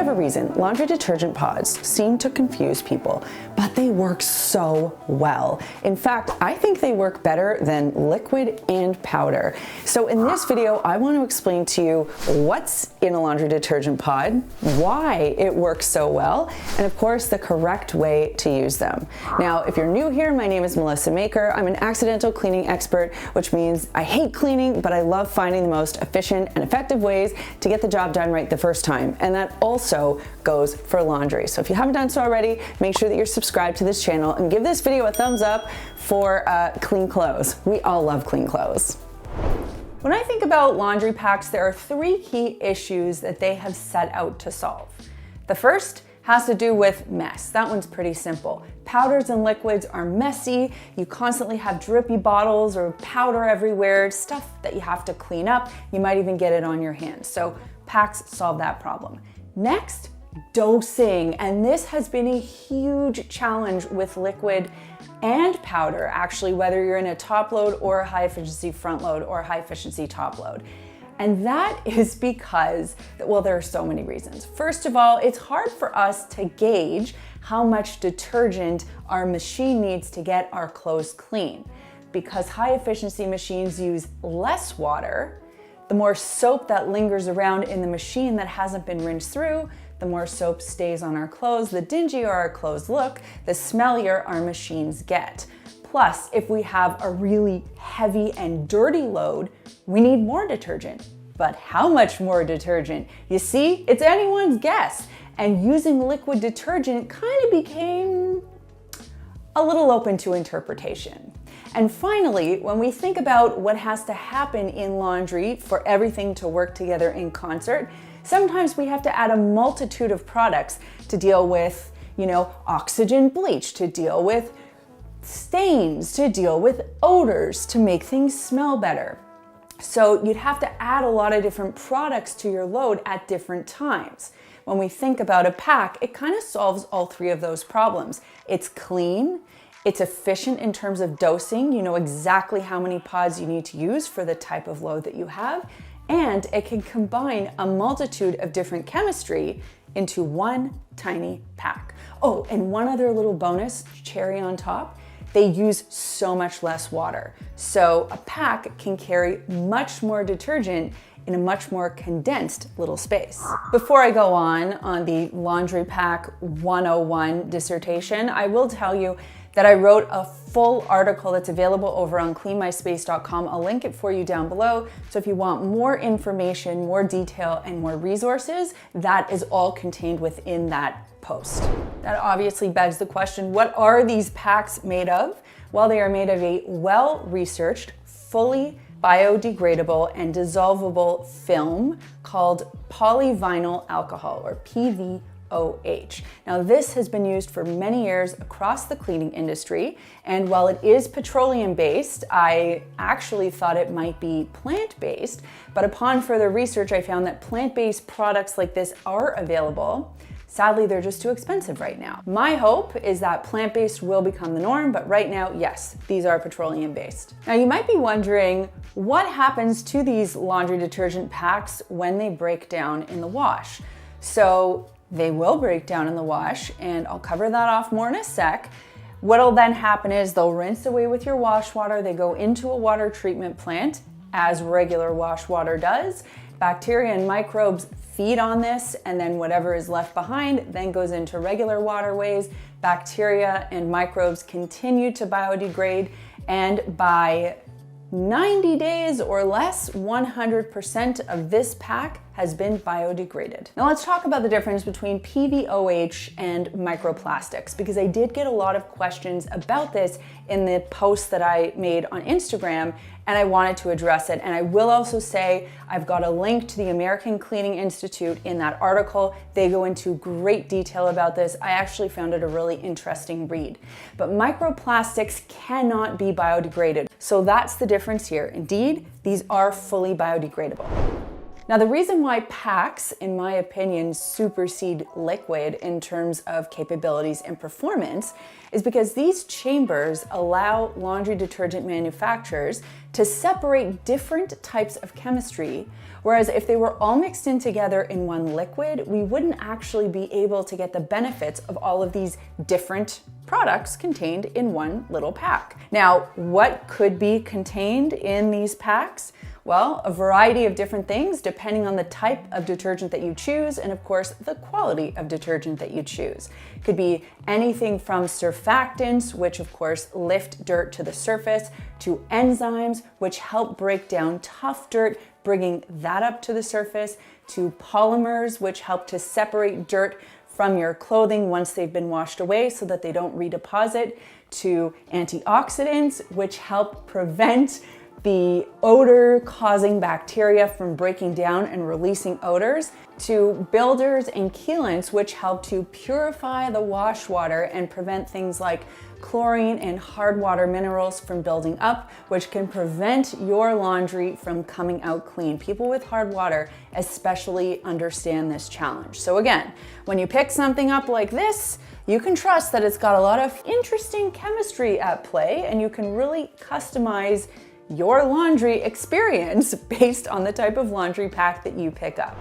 whatever reason, laundry detergent pods seem to confuse people, but they work so well. In fact, I think they work better than liquid and powder. So in this video, I want to explain to you what's in a laundry detergent pod, why it works so well, and of course, the correct way to use them. Now, if you're new here, my name is Melissa Maker. I'm an accidental cleaning expert, which means I hate cleaning, but I love finding the most efficient and effective ways to get the job done right the first time. And that also goes for laundry. So if you haven't done so already, make sure that you're subscribed to this channel and give this video a thumbs up for clean clothes. We all love clean clothes. When I think about laundry packs, there are three key issues that they have set out to solve. The first has to do with mess. That one's pretty simple. Powders and liquids are messy. You constantly have drippy bottles or powder everywhere, stuff that you have to clean up. You might even get it on your hands. So packs solve that problem. Next, dosing. And this has been a huge challenge with liquid and powder, actually, whether you're in a top load or a high efficiency front load or a high efficiency top load. And that is because, well, there are so many reasons. First of all, it's hard for us to gauge how much detergent our machine needs to get our clothes clean. Because high efficiency machines use less water, the more soap that lingers around in the machine that hasn't been rinsed through, the more soap stays on our clothes, the dingier our clothes look, the smellier our machines get. Plus, if we have a really heavy and dirty load, we need more detergent. But how much more detergent? You see, it's anyone's guess. And using liquid detergent kind of became a little open to interpretation. And finally, when we think about what has to happen in laundry for everything to work together in concert, sometimes we have to add a multitude of products to deal with, oxygen bleach, to deal with stains, to deal with odors, to make things smell better. So you'd have to add a lot of different products to your load at different times. When we think about a pack, it kind of solves all three of those problems. It's clean, it's efficient in terms of dosing, you know exactly how many pods you need to use for the type of load that you have, and it can combine a multitude of different chemistry into one tiny pack. Oh, and one other little bonus, cherry on top, they use so much less water. So a pack can carry much more detergent in a much more condensed little space. Before I go on the Laundry Pack 101 dissertation, I will tell you that I wrote a full article that's available over on cleanmyspace.com. I'll link it for you down below. So if you want more information, more detail, and more resources, that is all contained within that post. That obviously begs the question, what are these packs made of? Well, they are made of a well-researched, fully biodegradable and dissolvable film called polyvinyl alcohol, or PVOH. Now, this has been used for many years across the cleaning industry, and while it is petroleum-based, I actually thought it might be plant-based, but upon further research, I found that plant-based products like this are available. Sadly, they're just too expensive right now. My hope is that plant-based will become the norm, but right now, yes, these are petroleum-based. Now, you might be wondering, what happens to these laundry detergent packs when they break down in the wash? So they will break down in the wash, and I'll cover that off more in a sec. What'll then happen is they'll rinse away with your wash water, they go into a water treatment plant, as regular wash water does. Bacteria and microbes feed on this, and then whatever is left behind then goes into regular waterways. Bacteria and microbes continue to biodegrade, and by 90 days or less, 100% of this pack has been biodegraded. Now let's talk about the difference between PVOH and microplastics, because I did get a lot of questions about this in the post that I made on Instagram, and I wanted to address it. And I will also say I've got a link to the American Cleaning Institute in that article. They go into great detail about this. I actually found it a really interesting read. But microplastics cannot be biodegraded. So that's the difference here. Indeed, these are fully biodegradable. Now, the reason why packs, in my opinion, supersede liquid in terms of capabilities and performance is because these chambers allow laundry detergent manufacturers to separate different types of chemistry, whereas if they were all mixed in together in one liquid, we wouldn't actually be able to get the benefits of all of these different products contained in one little pack. Now, what could be contained in these packs? Well, a variety of different things depending on the type of detergent that you choose and of course the quality of detergent that you choose. It could be anything from surfactants, which of course lift dirt to the surface, to enzymes, which help break down tough dirt, bringing that up to the surface, to polymers, which help to separate dirt from your clothing once they've been washed away so that they don't redeposit, to antioxidants, which help prevent the odor-causing bacteria from breaking down and releasing odors, to builders and chelants, which help to purify the wash water and prevent things like chlorine and hard water minerals from building up, which can prevent your laundry from coming out clean. People with hard water especially understand this challenge. So again, when you pick something up like this, you can trust that it's got a lot of interesting chemistry at play, and you can really customize your laundry experience based on the type of laundry pack that you pick up.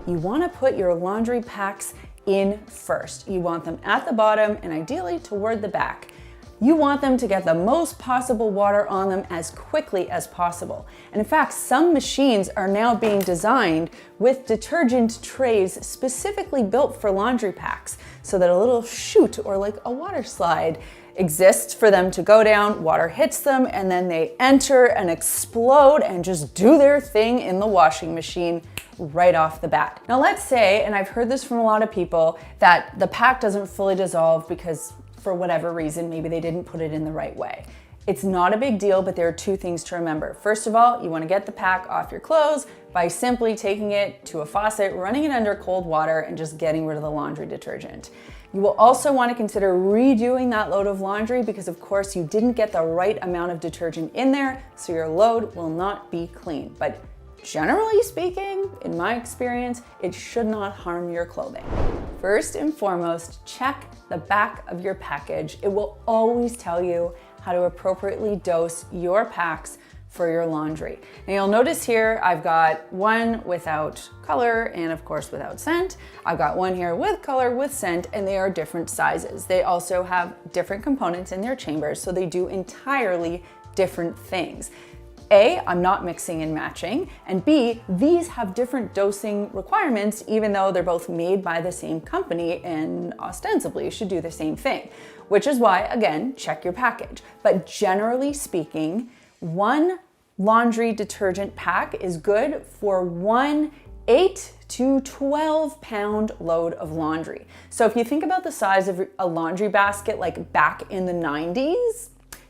You want to put your laundry packs in first. You want them at the bottom and ideally toward the back. You want them to get the most possible water on them as quickly as possible. And in fact, some machines are now being designed with detergent trays specifically built for laundry packs so that a little chute or like a water slide exists for them to go down, water hits them, and then they enter and explode and just do their thing in the washing machine right off the bat. Now let's say, and I've heard this from a lot of people, that the pack doesn't fully dissolve because for whatever reason, maybe they didn't put it in the right way. It's not a big deal, but there are two things to remember. First of all, you want to get the pack off your clothes by simply taking it to a faucet, running it under cold water, and just getting rid of the laundry detergent. You will also want to consider redoing that load of laundry because of course you didn't get the right amount of detergent in there, so your load will not be clean. But generally speaking, in my experience, it should not harm your clothing. First and foremost, check the back of your package. It will always tell you how to appropriately dose your packs for your laundry. Now you'll notice here, I've got one without color and of course without scent. I've got one here with color, with scent, and they are different sizes. They also have different components in their chambers, so they do entirely different things. A, I'm not mixing and matching, and B, these have different dosing requirements even though they're both made by the same company and ostensibly should do the same thing, which is why, again, check your package. But generally speaking, one laundry detergent pack is good for one 8 to 12 pound load of laundry. So if you think about the size of a laundry basket like back in the 90s,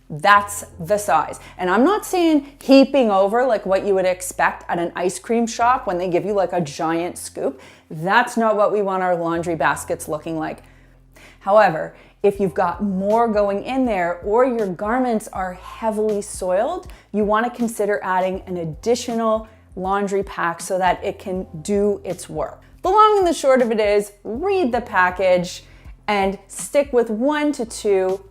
that's the size. And I'm not saying heaping over like what you would expect at an ice cream shop when they give you like a giant scoop. That's not what we want our laundry baskets looking like. However, if you've got more going in there or your garments are heavily soiled, you want to consider adding an additional laundry pack so that it can do its work. The long and the short of it is, read the package and stick with 1 to 2,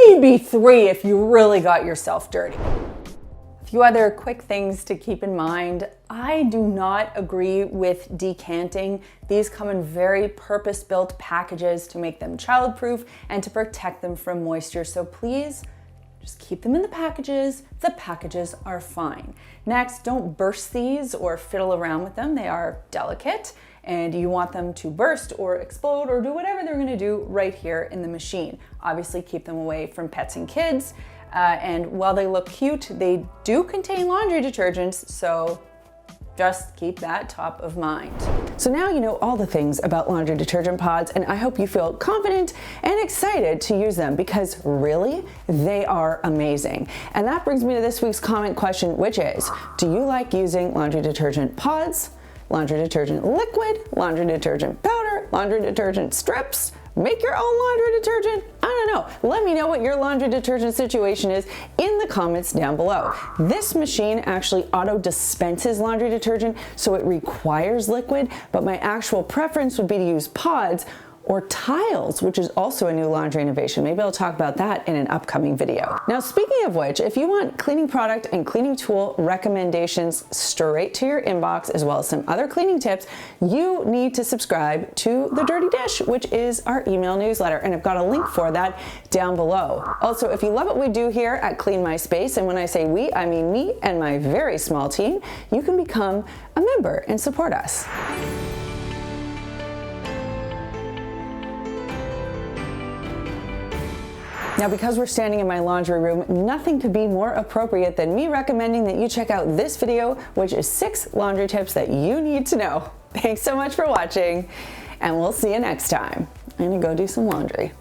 maybe 3 if you really got yourself dirty. A few other quick things to keep in mind. I do not agree with decanting. These come in very purpose-built packages to make them childproof and to protect them from moisture. So please just keep them in the packages. The packages are fine. Next, don't burst these or fiddle around with them. They are delicate and you want them to burst or explode or do whatever they're gonna do right here in the machine. Obviously keep them away from pets and kids. And while they look cute, they do contain laundry detergents, so just keep that top of mind. So now you know all the things about laundry detergent pods, and I hope you feel confident and excited to use them because really, they are amazing. And that brings me to this week's comment question, which is, do you like using laundry detergent pods, laundry detergent liquid, laundry detergent powder, laundry detergent strips, Make your own laundry detergent? I don't know. Let me know what your laundry detergent situation is in the comments down below. This machine actually auto dispenses laundry detergent, so it requires liquid, but my actual preference would be to use pods or tiles, which is also a new laundry innovation. Maybe I'll talk about that in an upcoming video. Now, speaking of which, if you want cleaning product and cleaning tool recommendations straight to your inbox, as well as some other cleaning tips, you need to subscribe to The Dirty Dish, which is our email newsletter, and I've got a link for that down below. Also, if you love what we do here at Clean My Space, and when I say we, I mean me and my very small team, you can become a member and support us. Now, because we're standing in my laundry room, nothing could be more appropriate than me recommending that you check out this video, which is 6 laundry tips that you need to know. Thanks so much for watching, and we'll see you next time. I'm gonna go do some laundry.